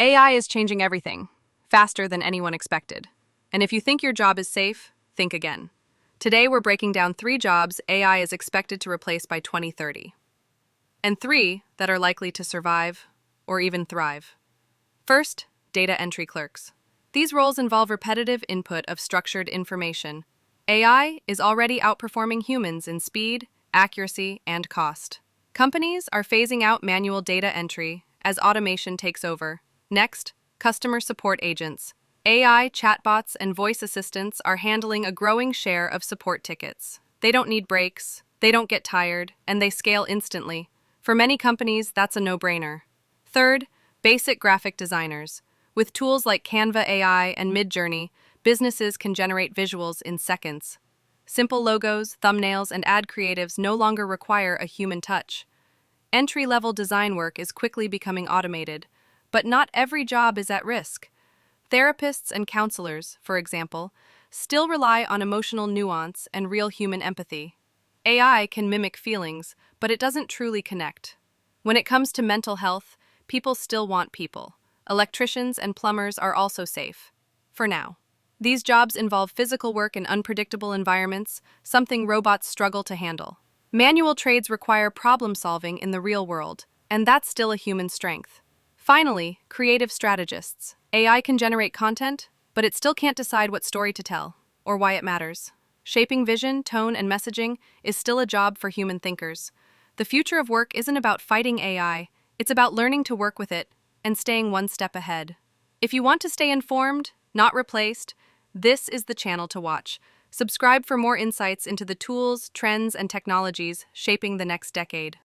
AI is changing everything, faster than anyone expected. And if you think your job is safe, think again. Today, we're breaking down 3 jobs AI is expected to replace by 2030, and 3 that are likely to survive or even thrive. First, data entry clerks. These roles involve repetitive input of structured information. AI is already outperforming humans in speed, accuracy, and cost. Companies are phasing out manual data entry as automation takes over. Next, customer support agents. AI, chatbots, and voice assistants are handling a growing share of support tickets. They don't need breaks, they don't get tired, and they scale instantly. For many companies, that's a no-brainer. Third, basic graphic designers. With tools like Canva AI and Midjourney, businesses can generate visuals in seconds. Simple logos, thumbnails, and ad creatives no longer require a human touch. Entry-level design work is quickly becoming automated, but not every job is at risk. Therapists and counselors, for example, still rely on emotional nuance and real human empathy. AI can mimic feelings, but it doesn't truly connect. When it comes to mental health, people still want people. Electricians and plumbers are also safe. For now. These jobs involve physical work in unpredictable environments, something robots struggle to handle. Manual trades require problem solving in the real world, and that's still a human strength. Finally, creative strategists. AI can generate content, but it still can't decide what story to tell, or why it matters. Shaping vision, tone, and messaging is still a job for human thinkers. The future of work isn't about fighting AI, it's about learning to work with it and staying one step ahead. If you want to stay informed, not replaced, this is the channel to watch. Subscribe for more insights into the tools, trends, and technologies shaping the next decade.